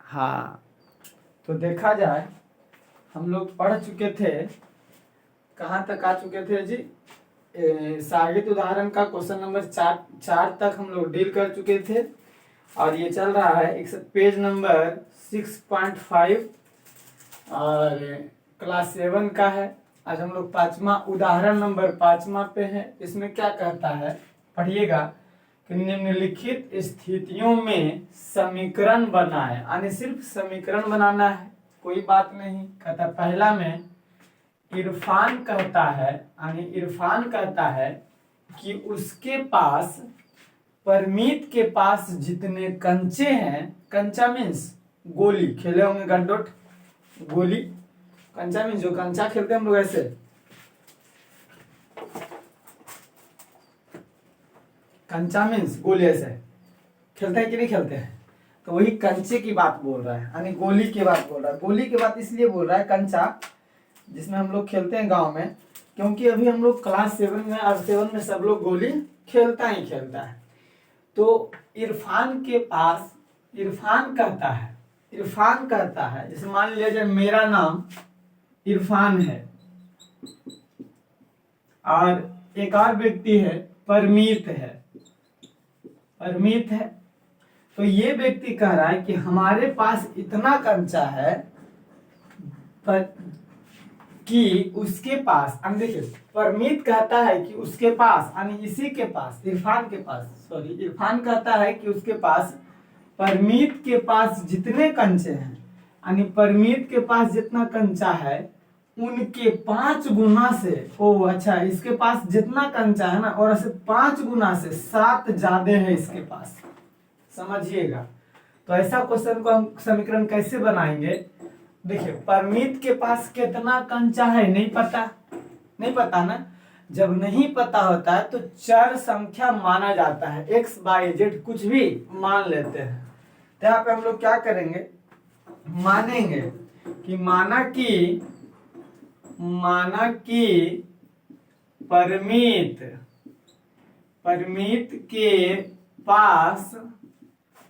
हाँ, तो देखा जाए हम लोग पढ़ चुके थे, कहाँ तक आ चुके थे जी? सागित उदाहरण का क्वेश्चन नंबर 4 तक हम लोग डील कर चुके थे और ये चल रहा है एक पेज नंबर 6.5 और क्लास 7 का है। आज हम लोग उदाहरण नंबर 5 पे है। इसमें क्या कहता है, पढ़िएगा कि निम्नलिखित स्थितियों में समीकरण बनाए, यानी सिर्फ समीकरण बनाना है, कोई बात नहीं। कहता पहला में इरफान कहता है कि उसके पास परमीत के पास जितने कंचे हैं, कंचा मीन्स गोली, खेले होंगे गड्डोट, गोली, कंचा मीन्स जो कंचा खेलते हैं हम लोग ऐसे, कंचा मीन्स गोली, ऐसे खेलते हैं कि नहीं खेलते हैं, तो वही कंचे की बात बोल रहा है, यानी गोली की बात बोल रहा है। गोली की बात इसलिए बोल रहा है, कंचा जिसमें हम लोग खेलते हैं गांव में, क्योंकि अभी हम लोग क्लास 7 में और 7 में सब लोग गोली खेलता है। तो इरफान कहता है, जैसे मान लिया जाए मेरा नाम इरफान है और एक और व्यक्ति है परमीत है, तो ये व्यक्ति कह रहा है कि हमारे पास इतना कंचा है कि उसके पास, देखिए परमीत कहता है कि उसके पास, यानी इसी के पास, इरफान कहता है कि उसके पास, परमीत के पास जितने कंचे हैं, यानी परमीत के पास जितना कंचा है उनके 5 गुना से, अच्छा, इसके पास जितना कंचा है ना, और ऐसे 5 गुना से 7 ज्यादा है इसके पास, समझिएगा। तो ऐसा क्वेश्चन को हम समीकरण कैसे बनाएंगे? देखिए परमीत के पास कितना कंचा है नहीं पता ना। जब नहीं पता होता है तो चर संख्या माना जाता है, x, y, z कुछ भी मान लेते हैं। तो यहाँ पे हम लोग क्या करेंगे, मानेंगे कि माना कि परमीत के पास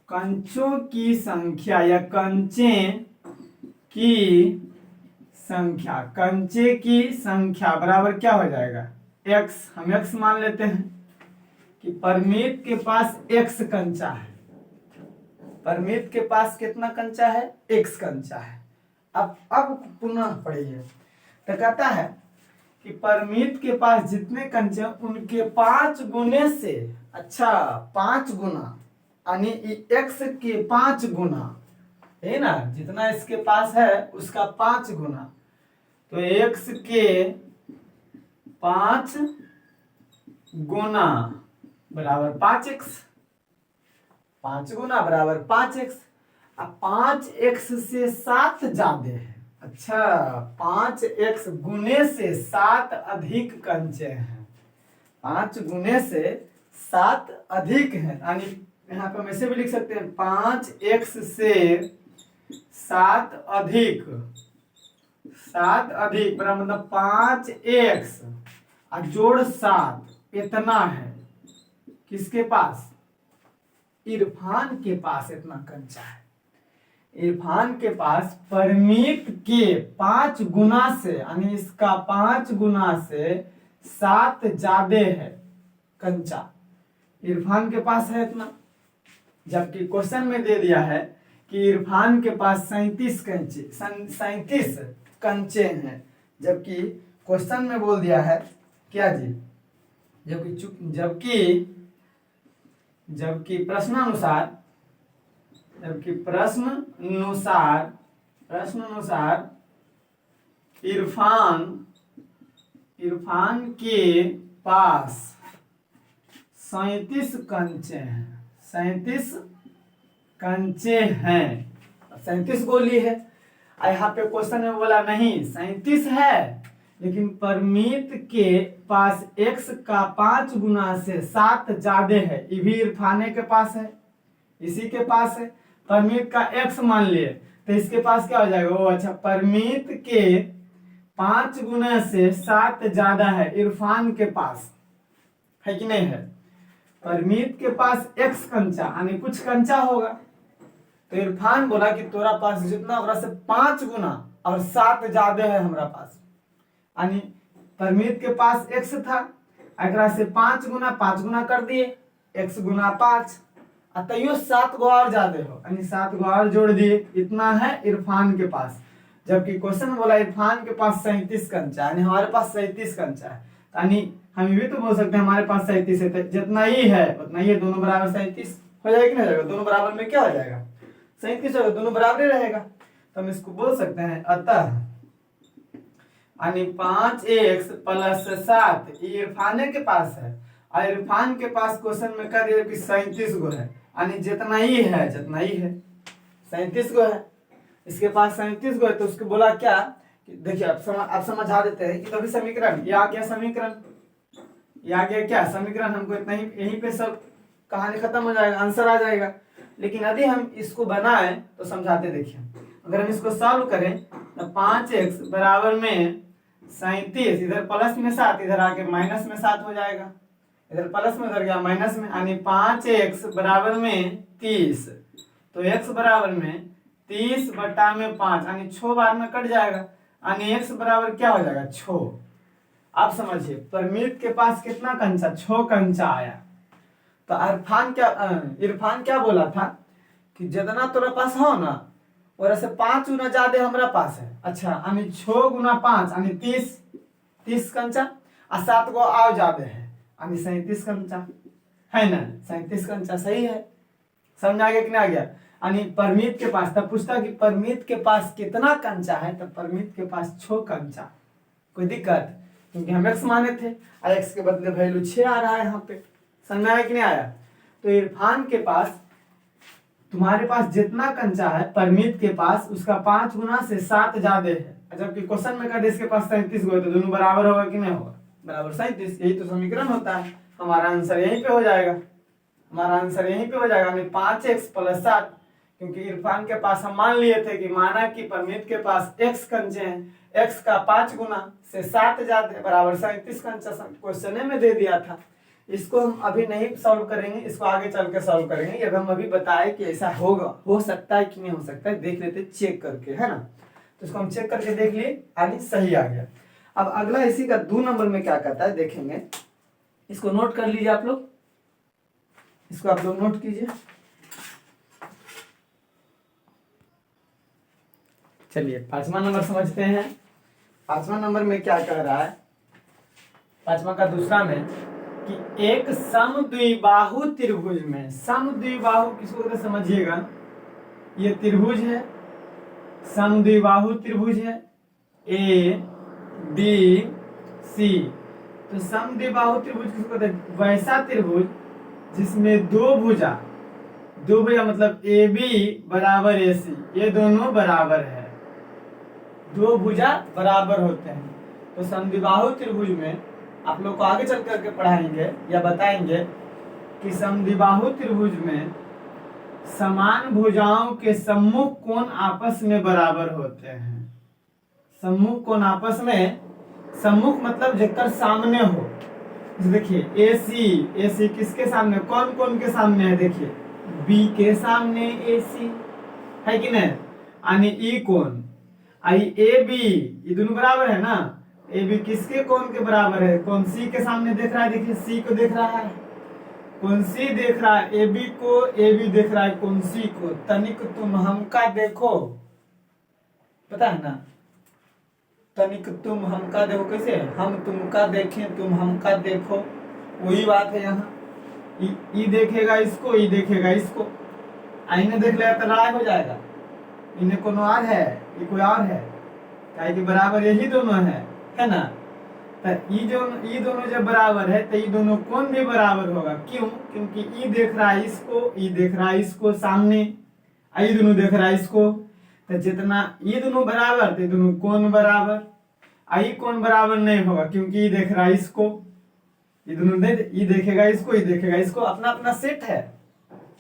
कंचों की संख्या या कंचे की संख्या बराबर क्या हो जाएगा, x। हम x मान लेते हैं कि परमीत के पास x कंचा है, परमीत के पास कितना कंचा है, x कंचा है। अब पुनः पढ़िए, तो कहता है कि परमीत के पास जितने कंचे उनके 5 गुने से, अच्छा 5 गुना, यानी x के 5 गुना है ना, जितना इसके पास है उसका 5 गुना, तो x के 5 गुना बराबर 5x, 5 गुना बराबर 5x। अब 5x से 7 ज्यादा है, अच्छा 5x गुने से 7 अधिक कंचे हैं, 5 गुने से 7 अधिक है, यानी यहाँ पे हम ऐसे भी लिख सकते हैं 5x से 7 अधिक बराबर मतलब 5x और जोड़ 7 इतना है, किसके पास, इरफान के पास इतना कंचा है। इरफान के पास परमीत के 5 गुना से, यानी इसका 5 गुना से 7 ज्यादा है कंचा, इरफान के पास है इतना। जबकि क्वेश्चन में दे दिया है कि इरफान के पास 37 कंचे हैं, जबकि क्वेश्चन में बोल दिया है क्या जी, जबकि प्रश्नानुसार इरफान के पास 37 कंचे हैं, 37 गोली है। यहाँ पे क्वेश्चन में बोला नहीं 37 है, लेकिन परमीत के पास x का 5 गुना से 7 ज्यादा है, ये भी इरफाने के पास है, इसी के पास है। परमीत का x मान लिए तो इसके पास क्या हो जाएगा, अच्छा परमीत के 5 गुना से 7 ज्यादा है इरफान के पास, है कि नहीं है। परमीत के पास x कंचा, यानी कुछ कंचा होगा, तो इरफान बोला कि तोरा पास जितना ओकरा से 5 गुना और 7 ज्यादा है हमरा पास। यानी परमीत के पास x था, एकरा से 5 गुना कर दिए, x गुना 5, तैयो 7 गो और ज्यादा हो, यानी 7 गो और जोड़ दिए, इतना है इरफान के पास। जबकि क्वेश्चन बोला इरफान के पास 37 कंचा, यानी हमारे पास 37 कंचा है, यानी हम भी तो बोल सकते हैं हमारे पास 37 है, जितना ही है उतना ही है, दोनों बराबर 37 हो जाएगा कि नहीं हो जाएगा? दोनों बराबर में क्या हो जाएगा? 37 होगा, दोनों बराबर ही रहेगा, तो हम इसको बोल सकते हैं अतः यानी 5x + 7 इरफान के पास है, और इरफान के पास क्वेश्चन में कह दिया कि 37 गो है, यानी जितना ही है 37 गो है, इसके पास 37 गो है। तो उसको बोला क्या कि देखिए आप समझा देते हैं कि तभी समीकरण ये आ गया, ये आ गया क्या समीकरण, हमको इतना ही, यहीं पे सब कहानी खत्म हो जाएगा, आंसर आ जाएगा। लेकिन यदि हम इसको बनाए तो समझाते देखिए, अगर हम इसको सॉल्व करें तो 5x बराबर में 37, इधर प्लस में 7, इधर आके माइनस में 7 हो जाएगा, इधर प्लस में उधर गया माइनस में, यानी 5x बराबर में 30, तो x बराबर में 30 बटा में 5, यानी 6 बार में कट जाएगा, यानी x बराबर क्या हो जाएगा 6। आप समझिए परमीत के पास कितना कंचा, 6 कंचा आया। तो इरफान क्या बोला था कि जितना तुम्हारे पास हो ना और ऐसे 5 गुना ज्यादा हमारा पास है। अच्छा, यानी 6 गुना 5 यानी 30 कंचा, और 7 गो और ज्यादा है, यानी 37 कंचा है ना, 37 कंचा सही है। समझ आ गया कि नहीं आ गया? यानी परमीत के पास, तब पूछता कि परमीत के पास कितना कंचा है, तब परमीत के पास 6 कंचा। कोई दिक्कत? क्योंकि हम x माने थे और x के बदले वैल्यू 6 आ रहा है यहाँ पे। समझ में आया कि नहीं आया? तो इरफान के पास, तुम्हारे पास जितना कंचा है परमीत के पास उसका 5 गुना से 7 ज्यादा है, जबकि क्वेश्चन में कहा इसके पास 37 गो है, तो दोनों बराबर होगा कि नहीं होगा? बराबर 37, यही तो समीकरण होता है। हमारा आंसर यहीं पे हो जाएगा, हमारा आंसर यहीं पे हो जाएगा, 5x + 7, क्योंकि इरफान के पास हम मान लिए थे कि माना कि परमीत के पास x कंचे हैं, x का 5 गुना से 7 ज्यादा बराबर 37 कंचा क्वेश्चन में दे दिया था। इसको हम अभी नहीं सॉल्व करेंगे, इसको आगे चल के सॉल्व करेंगे। ये हम अभी बताए कि ऐसा होगा, हो सकता है कि नहीं हो सकता है, देख लेते चेक करके, है ना। तो इसको हम चेक करके देख लिए, यानी सही आ गया। अब अगला इसी का 2 नंबर में क्या कहता है देखेंगे, इसको नोट कर लीजिए आप लोग, इसको आप लोग नोट कीजिए। चलिए 5वां नंबर समझते हैं। 5वां नंबर में क्या कह रहा है, 5वां का दूसरा में कि एक समद्विबाहु त्रिभुज में, समद्विबाहु किसको कहते समझिएगा, ये त्रिभुज है, समद्विबाहु त्रिभुज है ए बी सी। तो समद्विबाहु त्रिभुज किसको कहते हैं? वैसा त्रिभुज जिसमें दो भुजा मतलब ए बी बराबर ए सी, ये दोनों बराबर है, दो भुजा बराबर होते हैं। तो समद्विबाहु त्रिभुज में आप लोग को आगे चल करके पढ़ाएंगे या बताएंगे कि समद्विबाहु त्रिभुज में समान भुजाओं के सम्मुख कोण आपस में बराबर होते हैं। सम्मुख कोण आपस में, सम्मुख मतलब जेकर सामने हो। देखिए ए सी किसके सामने, कौन कौन के सामने है? देखिए बी के सामने ए सी है कि नहीं, यानी ई कोण, आई ए बी, ये दोनों बराबर है ना। ए बी किसके कोण के बराबर है? कौन सी के सामने देख रहा है? देखिए सी को देख रहा है, कौन सी देख रहा है? ए बी को, ए बी देख रहा है कौन सी को। तनिक तुम हमका देखो, पता है ना, तनिक तुम हमका देखो, कैसे हम तुमका देखें तुम हमका देखो, वही बात है यहाँ। ई देखेगा इसको, ई देखेगा इसको, आईने देख लेगा तो लड़ाई हो जाएगा। इन्हें कौन और है, ये कोई और है, क्या कि बराबर यही दोनों है ना। तो ई दोनों जब बराबर है तो ये दोनों कोण भी बराबर होगा। क्यों? क्योंकि ई देख रहा है इसको, ई देख रहा है इसको सामने, आई दोनों देख रहा है इसको। तो जितना ई दोनों बराबर तो दोनों कोण बराबर, आई कोण बराबर नहीं होगा क्योंकि ई देख रहा है इसको, ये दोनों ई देखेगा इसको, ई देखेगा इसको। अपना अपना सेट है,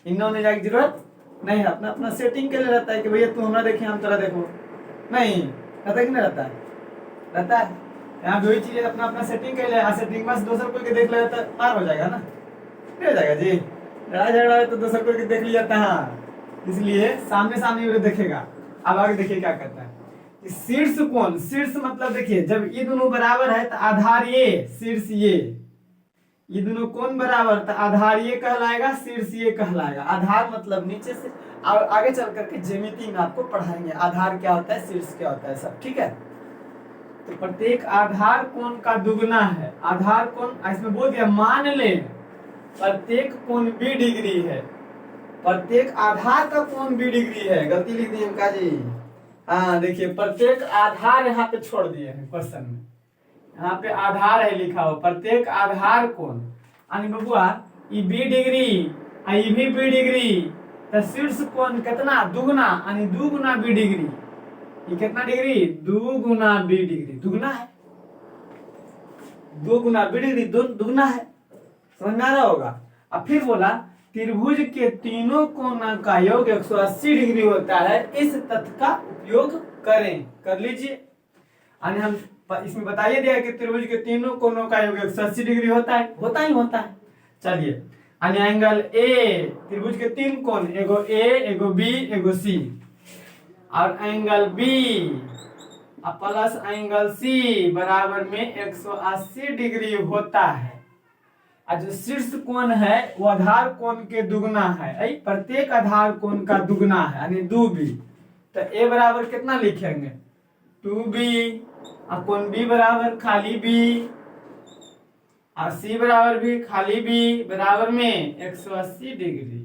इन्होंने जाने की जरूरत नहीं है, अपना अपना सेटिंग के लिए रहता है कि भैया तू हमरा देखे हम तेरा देखो, नहीं रहता कि नहीं रहता है? रहता है। यहाँ वही चीज अपना अपना सेटिंग के लिए, सेटिंग बस दोसर कोई के देख ले तो मार हो जाएगा ना, नहीं हो जाएगा जी। लड़ाई झगड़ा है तो दोसर कोई के देख लिया था, हाँ इसलिए सामने सामने वो देखेगा। अब आगे देखिए क्या कहता है कि शीर्ष कोण, शीर्ष मतलब देखिए जब ये दोनों बराबर है तो आधार ये, शीर्ष ये दोनों कोण बराबर तो आधार ये कहलाएगा, शीर्ष ये कहलाएगा। आधार मतलब नीचे से, आगे चल करके ज्यामिति में आपको पढ़ाएंगे आधार क्या होता है, शीर्ष क्या होता है सब, ठीक है। तो प्रत्येक आधार कोण का दुगना है। आधार कोण इसमें बोल दिया, मान ले प्रत्येक कोण b डिग्री है, प्रत्येक आधार का कोण b डिग्री है। गलती लिख दी हमका जी। हाँ देखिए प्रत्येक आधार यहाँ पे छोड़ दिए हैं क्वेश्चन में, यहाँ पे आधार है लिखा हो, प्रत्येक आधार कोण यानी बबुआ ई b डिग्री ई भी b डिग्री, तो शीर्ष कोण कितना दुगना यानी 2 गुना b डिग्री। ये कितना डिग्री 2 गुना b डिग्री, दुगना है 2 गुना b डिग्री दुगना है, समझ में आ रहा होगा। अब फिर बोला त्रिभुज के तीनों कोणों का योग 180 डिग्री होता है, इस तथ्य का उपयोग करें। कर लीजिए यानी हम इसमें बताइए दिया कि त्रिभुज के तीनों कोणों का योग 180 डिग्री होता है, होता ही होता है। चलिए यानी एंगल ए, त्रिभुज के 3 कोण, एगो ए एगो बी एगो सी, और angle B plus angle C बराबर में 180 डिग्री होता है। और जो शीर्ष कोण है वो आधार कोण के दुगना है, प्रत्येक आधार कोण का दुगना है यानी 2b। तो a बराबर कितना लिखेंगे 2b, और कोण b बराबर खाली b, और c बराबर भी खाली b बराबर में 180 डिग्री।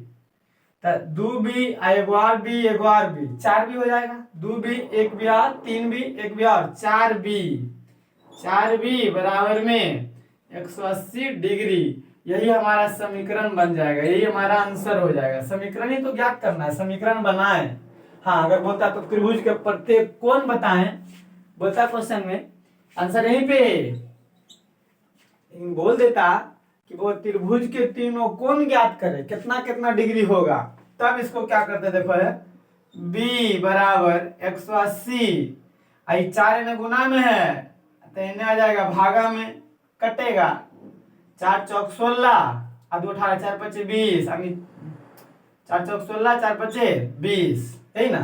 तो 2b एगो और b एगो और b, 4b हो जाएगा। 2b एक b और 3b एक b और 4b बराबर में 180 डिग्री। यही हमारा समीकरण बन जाएगा, यही हमारा आंसर हो जाएगा। समीकरण ही तो ज्ञात करना है, समीकरण बनाए। हाँ अगर बोलता तो त्रिभुज के प्रत्येक कोण बताएं, बोलता क्वेश्चन में आंसर यहीं पे बोल देता कि वो त्रिभुज के तीनों कोण ज्ञात करे कितना कितना डिग्री होगा, तब इसको क्या करते देखो है b बराबर 180, आई 4 में गुना में है तो इन्हें आ जाएगा भागा में, कटेगा 4 चौक 16 और 2 18 4 5 20, 4 चौक 16 4 5 20, यही ना,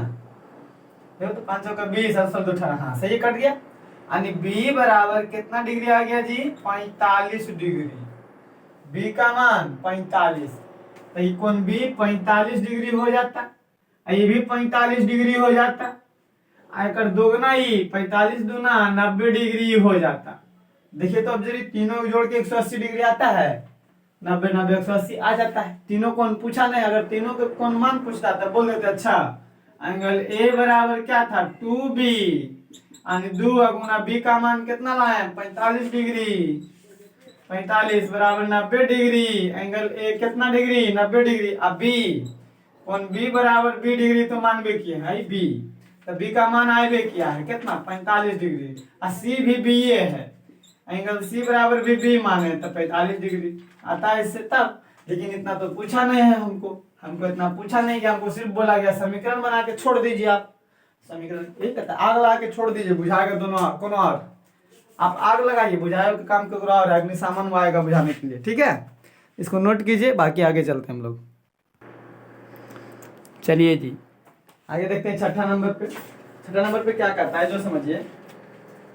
देखो तो 5 चौक 20 और 16 18, हाँ सही कट गया। यानी b बराबर कितना डिग्री आ गया जी 45 डिग्री, b का मान 45, तो ये कोण b 45 डिग्री हो जाता, ये भी 45 डिग्री हो जाता, आकर दोगुना ही 45 दूना 90 डिग्री हो जाता। देखिए तो अब जरी तीनों जोड़ के 180 डिग्री आता है, 90 90 180 आ जाता है। तीनों कोण पूछा नहीं, अगर तीनों के कोण मान पूछता तो बोल देते अच्छा एंगल ए बराबर क्या था 2b, यानी 2 गुना b का मान कितना लाए 45 डिग्री, 45 बराबर 90 डिग्री, एंगल ए कितना डिग्री 90 डिग्री। अब b कोण b बराबर b डिग्री तो मान बे किए है b, तो b का मान आए बे किया है कितना 45 डिग्री, और c भी b ये है, एंगल C बराबर भी b माने तो 45 डिग्री आता है इससे तब। लेकिन इतना तो पूछा नहीं है हमको इतना पूछा नहीं कि हमको सिर्फ बोला गया समीकरण बना के छोड़ दीजिए आप, समीकरण यही कहता है आग लगा के छोड़ दीजिए, बुझाएगा दोनों कोनो आग, आप आग लगाइए बुझाए का काम करो और अग्निशामन आएगा बुझाने के लिए, ठीक है। इसको नोट कीजिए, बाकी आगे चलते हैं हम लोग। चलिए जी आगे देखते हैं छठा नंबर पे क्या करता है जो समझिए।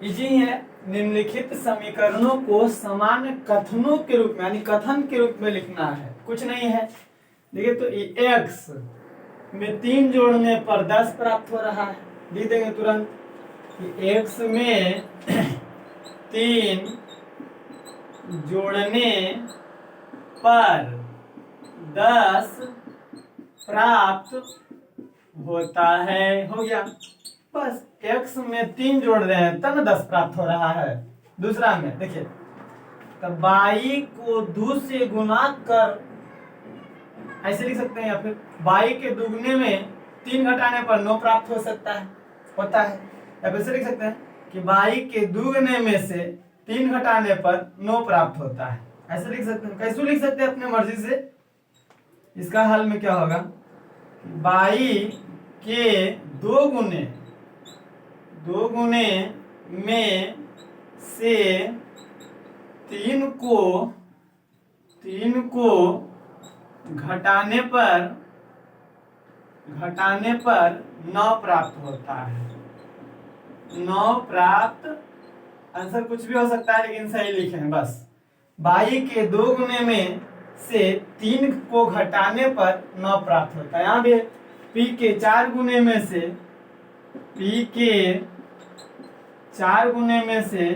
इजी है, निम्नलिखित समीकरणों को समान कथनों के रूप में यानी कथन के रूप में लिखना है, कुछ नहीं है। देखिए तो x में 3 जोड़ने पर 10 प्राप्त हो रहा है, लिख देंगे तुरंत कि x में 3 जोड़ने पर 10 प्राप्त होता है, हो गया बस। x में 3 जोड़ रहे हैं तब 10 प्राप्त हो रहा है। दूसरा में देखिए तो y को 2 से गुना कर, ऐसे लिख सकते हैं, या फिर y के दुगने में 3 घटाने पर 9 प्राप्त हो सकता है, होता है। या फिर ऐसे लिख सकते हैं कि y के दुगने में से 3 घटाने पर 9 प्राप्त होता है, ऐसे लिख सकते हैं। कैसे लिख सकते हैं अपने मर्जी से। इसका हल में क्या होगा y के 2 गुने में से 3 को घटाने पर घटाने पर 9 प्राप्त होता है। 9 प्राप्त, आंसर कुछ भी हो सकता है लेकिन सही लिखे हैं बस। बाई के 2 गुने में से 3 को घटाने पर 9 प्राप्त होता है। यहाँ भी पी के 4 गुने में से, पी के 4 गुने में से,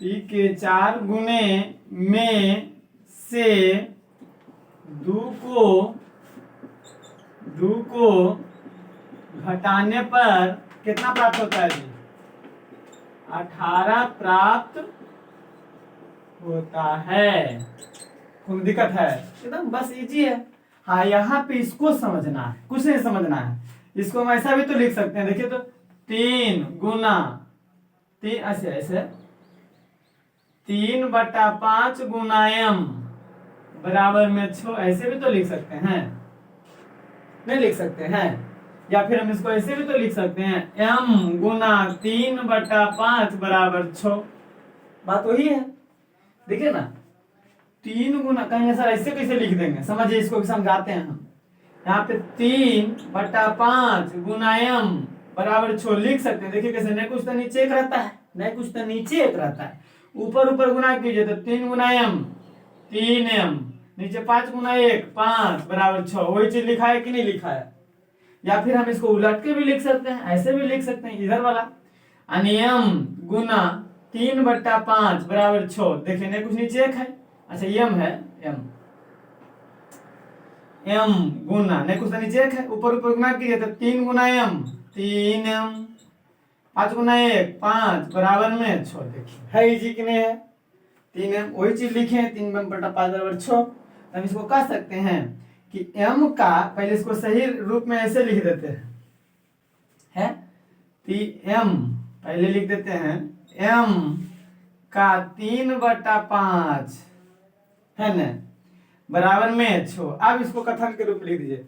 पी के 4 गुने में से 2 को घटाने पर कितना प्राप्त होता है जी? 18 प्राप्त होता है। कोई दिक्कत है? एकदम बस इजी है। हाँ, यहाँ पे इसको समझना है, कुछ नहीं समझना है। इसको हम ऐसा भी तो लिख सकते हैं, देखिए तो 3 गुना 3, ऐसे 3/5 गुना m बराबर में 6, ऐसे भी तो लिख सकते हैं, नहीं लिख सकते हैं? या फिर हम इसको ऐसे भी तो लिख सकते हैं, m गुना 3/5 बराबर 6। बात वही है, देखिए ना, 3 गुना, कहेंगे सर ऐसे कैसे लिख देंगे, समझिए इसको समझाते हैं हम। यहाँ पे 3/5 गुना m बराबर 6 लिख सकते हैं। देखिए कैसे, नहीं कुछ तो नीचे एक रहता है, नहीं कुछ तो नीचे एक रहता है, ऊपर ऊपर गुना कीजिए तो 3 गुना m 3m, नीचे 5 गुना 1 5 बराबर 6। वही चीज लिखा है कि नहीं लिखा है? या फिर हम इसको उलट के भी लिख सकते हैं, ऐसे भी लिख सकते हैं, इधर वाला m गुना 3/5 बराबर 6। देखिए नहीं कुछ नीचे एक है, अच्छा m है, m गुना, नहीं कुछ तो नीचे एक है, ऊपर ऊपर गुना कीजिए तो 3 गुना m 3m, 5 गुना 1 5 बराबर में 6। देखिए है इजी कि नहीं है? 3m, वही चीज लिखे हैं, 3m/5 बराबर 6। हम इसको कह सकते हैं कि m का, पहले इसको सही रूप में ऐसे लिख देते हैं, m पहले लिख देते हैं, m का 3/5 है ना बराबर में 6। अब इसको कथन के रूप में लिख दीजिए,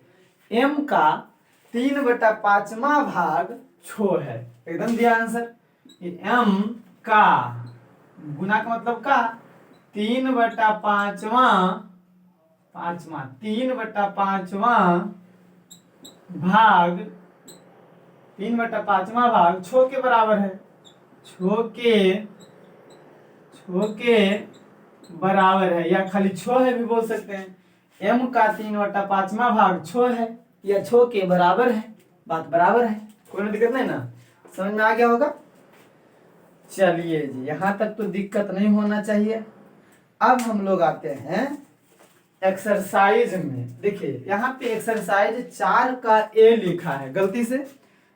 m का 3/5वां भाग 6 है। एकदम दिया आंसर। m का गुना का मतलब का 3/5वां 3/5वां भाग 3/5वां भाग 6 के बराबर है। 6 के बराबर है, या खाली 6 है भी बोल सकते हैं। m का 3/5वां भाग 6 है, या 6 के बराबर है, बात बराबर है, कोई दिक्कत नहीं ना? समझ में आ गया होगा? चलिए जी, यहाँ तक तो दिक्कत नहीं होना चाहिए। अब हम लोग आते हैं एक्सरसाइज में। देखिए यहाँ पे एक्सरसाइज 4 का ए लिखा है गलती से,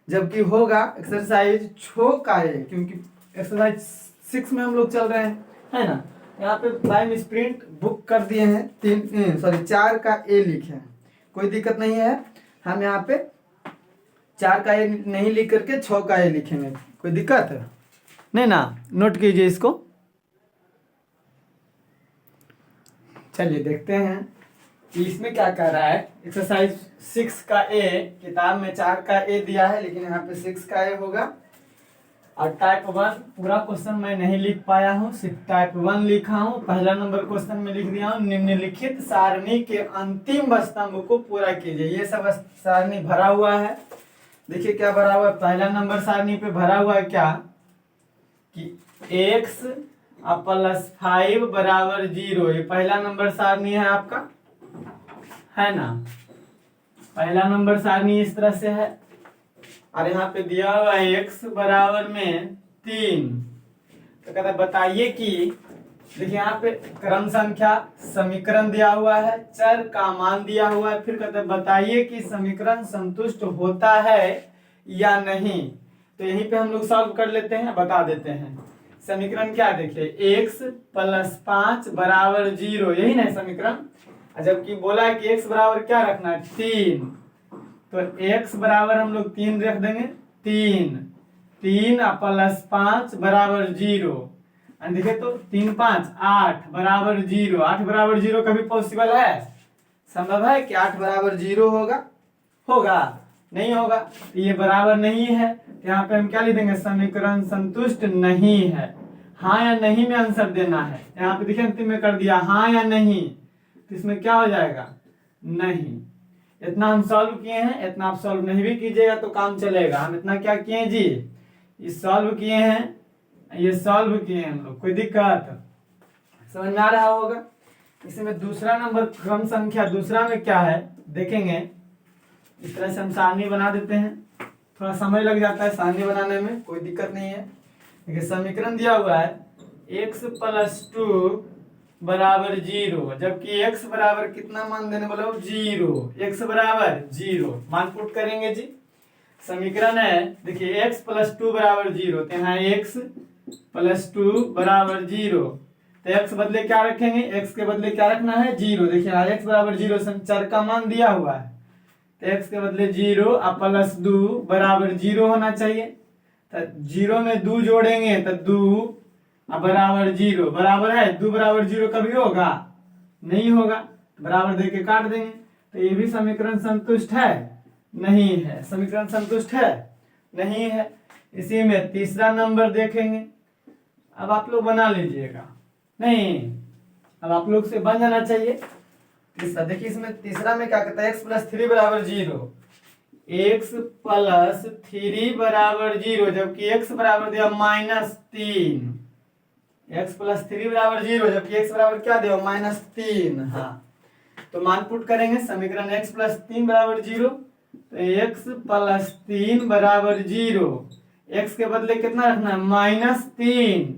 जबकि होगा एक्सरसाइज 6 का ए, क्योंकि एक्सरसाइज 6 में हम लोग चल रहे हैं, है ना? यहाँ पे बाय प्रिंट बुक कर दिए हैं 4 का ए लिखे हैं, कोई दिक्कत नहीं है। हम यहाँ पे 4 का ए नहीं लिख करके 6 का ए लिखेंगे, कोई दिक्कत है नहीं ना? नोट कीजिए इसको। चलिए देखते हैं कि इसमें क्या कह रहा है। एक्सरसाइज 6 का ए, किताब में 4 का ए दिया है लेकिन यहाँ पे 6 का ए होगा। और टाइप 1 पूरा क्वेश्चन मैं नहीं लिख पाया हूँ, सिर्फ टाइप 1 लिखा हूँ। पहला नंबर क्वेश्चन में लिख दिया हूँ, निम्नलिखित सारणी के अंतिम स्तंभ को पूरा कीजिए। ये सब सारणी भरा हुआ है, देखिए क्या भरा हुआ है। पहला नंबर सारणी पे भरा हुआ है क्या कि x + 5 बराबर 0। ये पहला नंबर सारणी है आपका, है ना? पहला नंबर सारणी इस तरह से है, और यहाँ पे दिया हुआ है x बराबर में 3। तो कहता है बताइए कि, देखिए यहाँ पे क्रम संख्या समीकरण दिया हुआ है, चर का मान दिया हुआ है, फिर कहते हैं बताइए कि समीकरण संतुष्ट होता है या नहीं। तो यहीं पे हम लोग सॉल्व कर लेते हैं, बता देते हैं। समीकरण क्या देखिए, x + 5 बराबर 0, यही ना समीकरण। जबकि बोला है कि x बराबर क्या रखना है, 3, तो x बराबर हम लोग 3 रख देंगे। 3 + 5 बराबर 0। देखिए तो 3 5 8 बराबर 0। 8 बराबर 0 कभी पॉसिबल है, संभव है कि 8 बराबर 0 होगा? नहीं होगा। तो ये बराबर नहीं है, तो यहाँ पे हम क्या लिख देंगे, समीकरण संतुष्ट नहीं है। हाँ या नहीं में आंसर देना है। यहाँ पे देखिए अंतिम में कर दिया हाँ या नहीं, तो इसमें क्या हो जाएगा, नहीं। इतना हम सॉल्व किए हैं, इतना आप सॉल्व नहीं भी कीजिएगा तो काम चलेगा। हम इतना क्या किए हैं जी, ये सॉल्व किए हैं, ये सॉल्व किए हैं हम लोग, कोई दिक्कत समझ में आ रहा होगा। इसमें दूसरा नंबर क्रम संख्या दूसरा में क्या है देखेंगे। इस तरह से हम सारणी बना देते हैं, थोड़ा समय लग जाता है सारणी बनाने में, कोई दिक्कत नहीं है। देखिए समीकरण दिया हुआ है x + 2 बराबर 0, जबकि x बराबर कितना मान देने बोलो 0, x बराबर 0 मान पुट करेंगे जी। समीकरण है देखिए x + 2 बराबर 0, तो यहाँ x + 2 बराबर 0, तो x बदले क्या रखेंगे, x के बदले क्या रखना है 0। देखिए यहाँ x बराबर 0 चर का मान दिया हुआ है, तो x के बदले 0 और +2 बराबर 0 होना चाहिए। तो 0 में 2 जोड़ेंगे तो 2 बराबर 0 बराबर है, 2 बराबर 0 कभी होगा नहीं होगा, बराबर देके काट देंगे। तो ये भी समीकरण संतुष्ट है नहीं है, समीकरण संतुष्ट है नहीं है। इसी में तीसरा नंबर देखेंगे, अब आप लोग बना लीजिएगा, नहीं अब आप लोग से बन जाना चाहिए। तीसरा देखिए, इसमें तीसरा में क्या कहता है x + 3 बराबर 0, x + 3 बराबर 0, जबकि x बराबर दिया -3, x + 3 बराबर 0, जबकि x बराबर क्या दिया -3। हाँ तो मान पुट करेंगे, समीकरण x + 3 बराबर 0, तो x + 3 बराबर 0, x के बदले कितना रखना है -3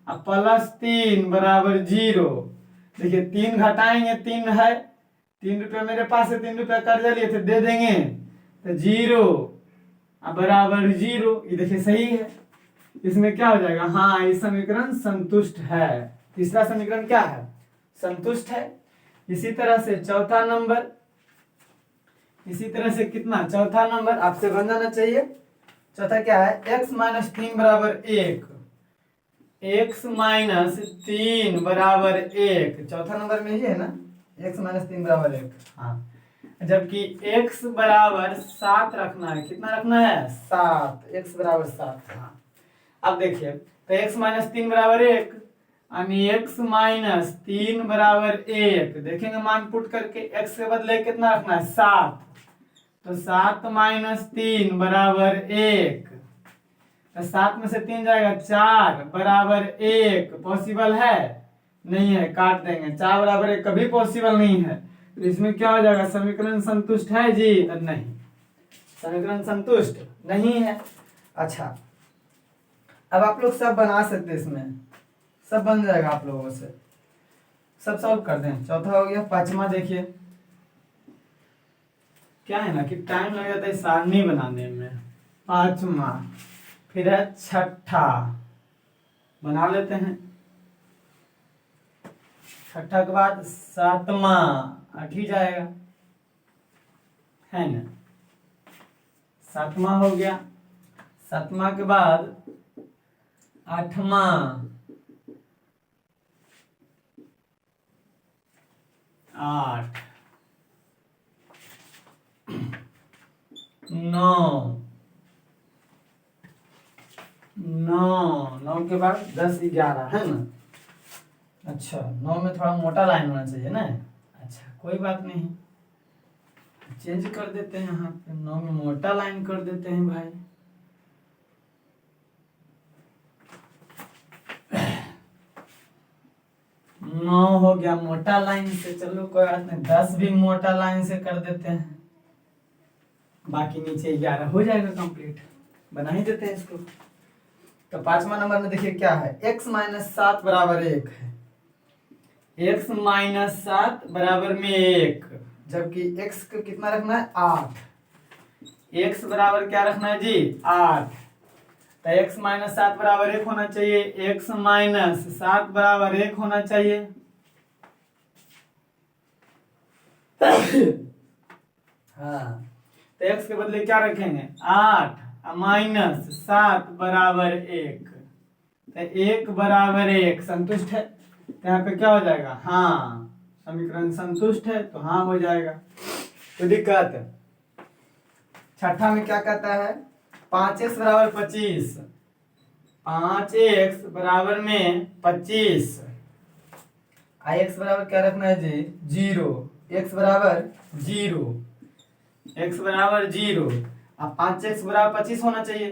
और +3 बराबर 0। देखिए 3 घटाएंगे 3 है, 3 रुपये मेरे पास है, 3 रुपये कर्जा लिए थे दे देंगे, तो 0 बराबर 0, ये देखिए सही है। इसमें क्या हो जाएगा, हाँ ये समीकरण संतुष्ट है। तीसरा समीकरण क्या है, संतुष्ट है। इसी तरह से चौथा नंबर, इसी तरह से कितना चौथा नंबर आपसे बन जाना चाहिए। चौथा क्या है, x - 3 बराबर 1, x - 3 बराबर 1, चौथा नंबर में ही है ना, x - 3 बराबर 1। हाँ जबकि x बराबर 7 रखना है, कितना रखना है 7, x बराबर 7। हाँ अब देखिए, तो x - 3 बराबर 1 यानी x - 3 बराबर 1, देखेंगे मान पुट करके, x के बदले कितना रखना है 7, तो 7 - 3 बराबर 1, तो 7 में से 3 जाएगा 4 बराबर 1, पॉसिबल है नहीं है, काट देंगे। 4 बराबर 1 कभी पॉसिबल नहीं है, तो इसमें क्या हो जाएगा, समीकरण संतुष्ट है जी नहीं, समीकरण संतुष्ट नहीं है। अच्छा अब आप लोग सब बना सकते हैं, इसमें सब बन जाएगा आप लोगों से, सब सॉल्व कर दें। चौथा हो गया। पांचवा देखिए क्या है ना कि टाइम लग जाता है सारणी बनाने में। पांचवा, फिर है छठा, बना लेते हैं। छठा के बाद सातवां, 8 ही जाएगा है ना, सातवां हो गया। सातवां के बाद आठवां, 8, 9, 9 के बाद 10, 11 है ना। अच्छा 9 में थोड़ा मोटा लाइन होना चाहिए ना, अच्छा कोई बात नहीं, चेंज कर देते हैं यहाँ पे, 9 में मोटा लाइन कर देते हैं भाई। नौ हो गया मोटा लाइन से, चलो कोई बात नहीं, 10 भी मोटा लाइन से कर देते हैं, बाकी नीचे 11 हो जाएगा कंप्लीट, बना ही देते हैं इसको। तो पांचवा नंबर में देखिए क्या है, x - 7 बराबर 1 है, x - 7 बराबर में 1, जबकि x को कितना रखना है 8, x बराबर क्या रखना है जी 8, तो x - 7 बराबर 1 होना चाहिए, x - 7 बराबर 1 होना चाहिए। हाँ तो x के बदले क्या रखेंगे 8 -7 बराबर 1, तो 1 बराबर 1 संतुष्ट है, तो यहाँ पे क्या हो जाएगा, हाँ समीकरण संतुष्ट है, तो हाँ हो जाएगा, तो दिक्कत। छठा में क्या कहता है, 5x बराबर 25, 5x बराबर में 25, x बराबर क्या रखना है जी 0, x बराबर 0, x बराबर 0। अब 5x बराबर 25 होना चाहिए,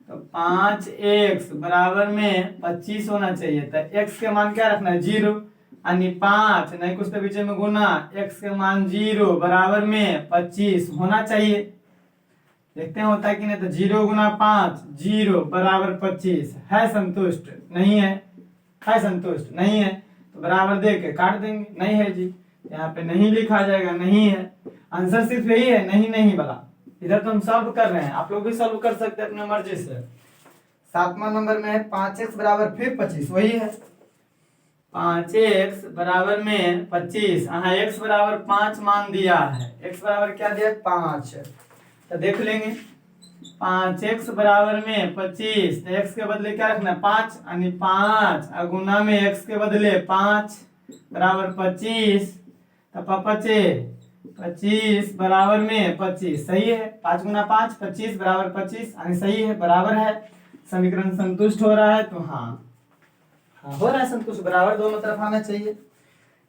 तो 5x बराबर में 25 होना चाहिए। तो x के मान क्या रखना है 0, यानी 5 नहीं कुछ तो बीच में गुना, x के मान 0 बराबर में 25 होना चाहिए। देखते हैं होता है कि नहीं। तो 0 गुना 5 0 बराबर 25 है संतुष्ट? नहीं है। है संतुष्ट? नहीं है। तो बराबर दे के काट देंगे, नहीं है जी, यहाँ पे नहीं लिखा जाएगा, नहीं है। आंसर सिर्फ यही है, नहीं नहीं वाला। इधर तो हम सॉल्व कर रहे हैं, आप लोग भी सॉल्व कर सकते हैं अपने मर्जी से। 7वां नंबर में है 5x बराबर फिर 25, वही है 5x बराबर में 25। हाँ x बराबर 5 मान दिया है, x बराबर क्या दिया 5। तो देख लेंगे 5x बराबर में 25, तो x के बदले क्या रखना है 5, यानी 5 गुना में x के बदले 5 बराबर 25। तो 25 बराबर में 25 सही है। 5 गुना 5 25 बराबर 25, यानी सही है, बराबर है। समीकरण संतुष्ट हो रहा है, तो हाँ हो रहा है संतुष्ट, बराबर दोनों तरफ आना चाहिए।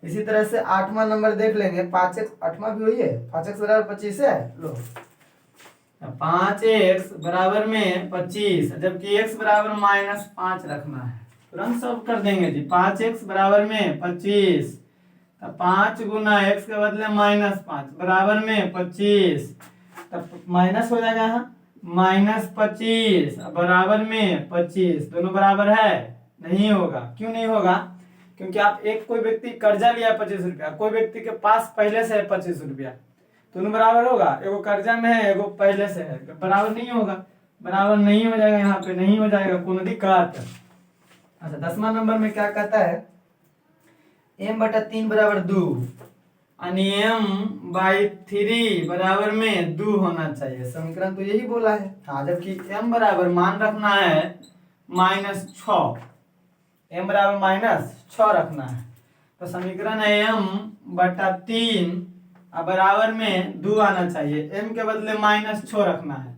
इसी तरह से 8वां नंबर देख लेंगे 5x, 8वां भी वही है 5x बराबर 25 है। लो 5x बराबर में 25, जबकि x बराबर -5 रखना है, तुरंत सॉल्व कर देंगे जी। 5x बराबर में 25, तो 5 गुना x के बदले -5 बराबर में 25, तब माइनस हो जाएगा यहाँ -25 बराबर में 25, दोनों बराबर है? नहीं होगा। क्यों नहीं होगा? क्योंकि आप एक कोई व्यक्ति कर्जा लिया 25 रुपया, कोई व्यक्ति के पास पहले से है 25 रुपया, दोनों बराबर होगा? एगो कर्जा में है, एगो पहले से है, बराबर नहीं होगा, बराबर नहीं हो जाएगा, यहाँ पे नहीं हो जाएगा, कोई दिक्कत। अच्छा 10वां नंबर में क्या कहता है m/3 बराबर 2, यानी m/3 बराबर में 2 होना चाहिए। समीकरण तो यही बोला है। हाँ जबकि m बराबर मान रखना है -6, m बराबर -6 रखना है। तो समीकरण है m/3 बराबर में 2 आना चाहिए, m के बदले -6 रखना है,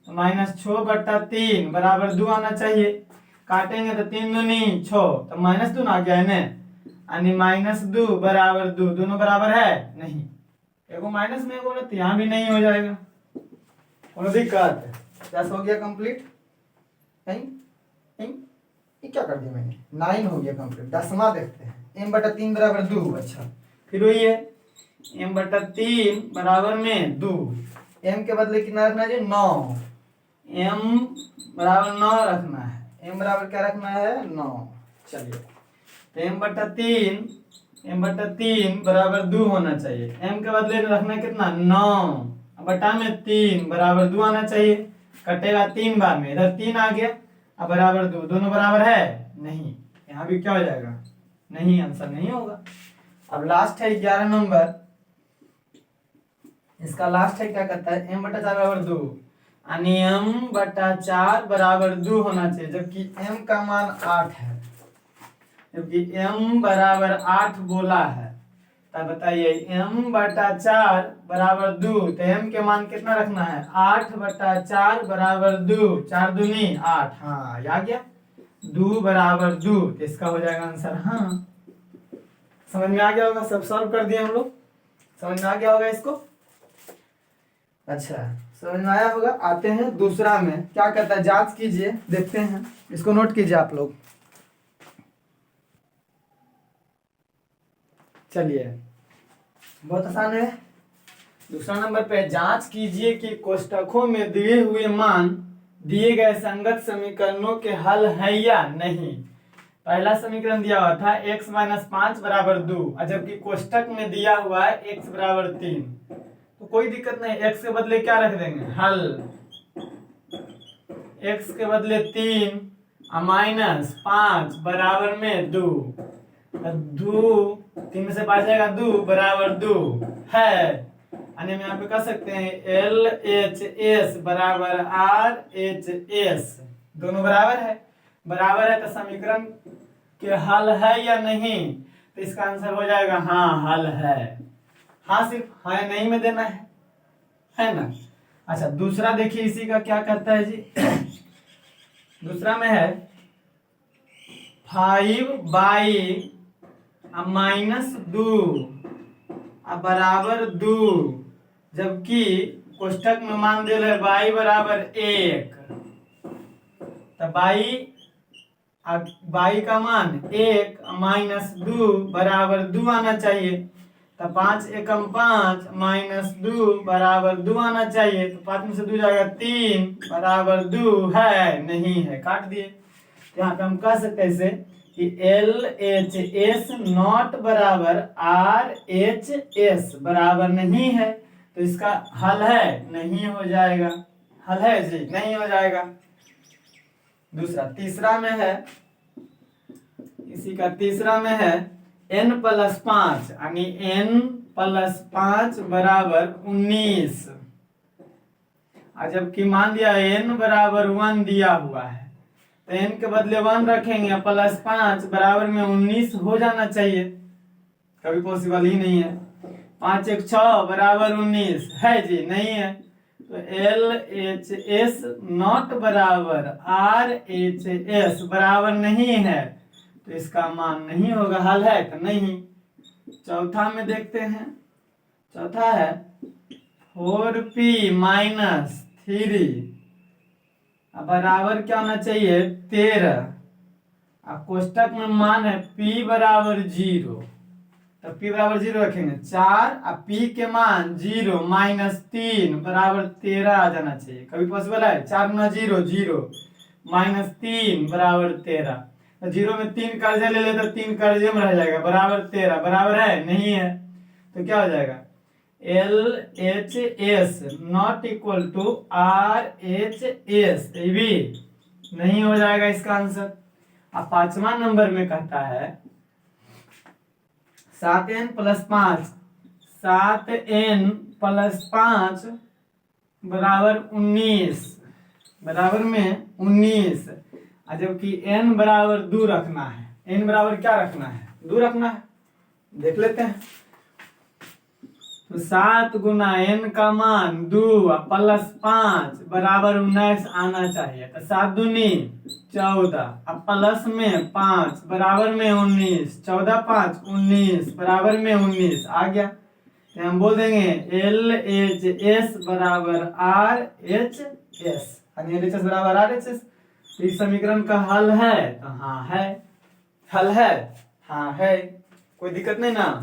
तो -6/3 बराबर 2 आना चाहिए। काटेंगे तो 3 दूनी 6, तो -2 आ गया है ना, यानी -2 बराबर 2, दोनों बराबर है? नहीं, एगो माइनस में एगो तो यहाँ भी नहीं हो जाएगा, कोई दिक्कत? क्या हो गया कंप्लीट? नहीं नहीं, ये क्या कर दिया मैंने, 9 हो गया कंप्लीट। 10वां देखते हैं m/3 बराबर 2। अच्छा फिर वही है m/3 बराबर में 2, m के बदले कितना रखना है 9, m बराबर 9 रखना है, m बराबर क्या रखना है 9। चलिए m/3 बराबर 2 होना चाहिए, m के बदले रखना कितना 9 बटा में 3 बराबर 2 आना चाहिए। कटेगा 3 बार में, इधर 3 आ गया, अब बराबर 2, दोनों बराबर है? नहीं, यहाँ भी क्या हो जाएगा? नहीं, आंसर नहीं होगा। अब लास्ट है 11 नंबर, इसका लास्ट है क्या कहता है m/4 बराबर 2, यानी m/4 बराबर 2 होना चाहिए, जबकि m का मान 8 है, जबकि m बराबर 8 बोला है। तब बताइए m/4 बराबर 2, तो m के मान कितना रखना है 8/4 बराबर 2, 4 दूनी 8, हाँ आ गया 2 बराबर 2, तो इसका हो जाएगा आंसर। हाँ समझ में आ गया होगा, सब सॉल्व कर दिए हम लोग, समझ में आ गया होगा इसको। अच्छा समझ में आया होगा। आते हैं दूसरा में, क्या कहता है जांच कीजिए, देखते हैं, इसको नोट कीजिए आप लोग। चलिए बहुत आसान है। दूसरा नंबर पे जांच कीजिए कि कोष्ठकों में दिए हुए मान दिए गए संगत समीकरणों के हल है या नहीं। पहला समीकरण दिया हुआ था x - 5 बराबर 2, जबकि कोष्ठक में दिया हुआ है x बराबर 3, तो कोई दिक्कत नहीं, x के बदले क्या रख देंगे हल, x के बदले 3 -5 बराबर में 2, 3 में से 5 जाएगा 2 बराबर 2 है, यानी हम यहाँ पे कर सकते हैं LHS बराबर RHS, दोनों बराबर है। बराबर है तो समीकरण के हल है या नहीं, तो इसका आंसर हो जाएगा हाँ हल है। हाँ सिर्फ हाँ नहीं में देना है ना। अच्छा दूसरा देखिए इसी का क्या कहता है जी दूसरा में है 5/-2 बराबर 2 जबकि कोष्टक में मान दिल है y बराबर 1, तो y का मान 1 माइनस 2 बराबर 2 आना चाहिए। तो 5 एकम 5 माइनस 2 बराबर 2 आना चाहिए। तो 5 में से 2 जाएगा 3 बराबर 2 है, नहीं है, काट दिए। यहाँ पे हम कह सकते हैं इसे कि LHS नॉट बराबर RHS बराबर नहीं है, तो इसका हल है, नहीं हो जाएगा। हल है जी, नहीं हो जाएगा। दूसरा, तीसरा में है, इसी का तीसरा में है n+5 यानी n+5 बराबर 19, और जबकि मान दिया n बराबर 1 दिया हुआ है, तो n के बदले 1 रखेंगे, +5 बराबर में 19 हो जाना चाहिए, कभी पॉसिबल ही नहीं है। 5 1 6 बराबर 19 है जी, नहीं है। तो LHS नॉट बराबर RHS बराबर नहीं है, तो इसका मान नहीं होगा। हल है तो नहीं। चौथा में देखते हैं, चौथा है 4p माइनस 3 बराबर क्या होना चाहिए 13, अब कोष्टक में मान है p बराबर 0, तो p बराबर 0 रखेंगे 4, अब p के मान 0 माइनस 3 बराबर 13 आ जाना चाहिए, कभी पॉसिबल है। 4 गुना 0 0 माइनस 3 बराबर 13, तो 0 में 3 कर्जे ले ले तो 3 कर्जे में रह जाएगा, बराबर 13 बराबर है, नहीं है, तो क्या हो जाएगा LHS not equal to RHS, ये भी नहीं हो जाएगा इसका आंसर। अब 5वां नंबर में कहता है 7n+5 7n+5 बराबर 19, बराबर में 19, जबकि n बराबर 2 रखना है। n बराबर क्या रखना है, 2 रखना है, देख लेते हैं। तो 7 गुना n का मान 2 +5 बराबर 19 आना चाहिए, तो 7 दूनी 14, अब प्लस में 5 बराबर में 19, 14 5 19 बराबर में 19 आ गया। तो हम बोल देंगे LHS बराबर RHS, यानी LHS बराबर RHS। तो इस समीकरण का हल है, तो हाँ है, हल है, हाँ है, कोई दिक्कत नहीं ना।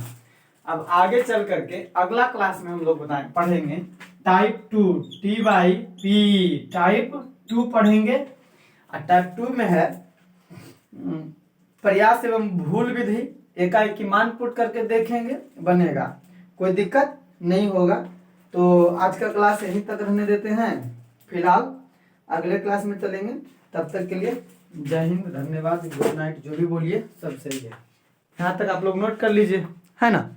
अब आगे चल करके अगला क्लास में हम लोग पढ़ेंगे टाइप 2 T/P टाइप 2 पढ़ेंगे। और टाइप 2 में है प्रयास एवं भूल विधि, एकाएक की मान पुट करके देखेंगे, बनेगा, कोई दिक्कत नहीं होगा। तो आज का क्लास यहीं तक रहने देते हैं फिलहाल, अगले क्लास में चलेंगे। तब तक के लिए जय हिंद, धन्यवाद, गुड नाइट, जो भी बोलिए सब सही है। यहाँ तक आप लोग नोट कर लीजिए, है ना।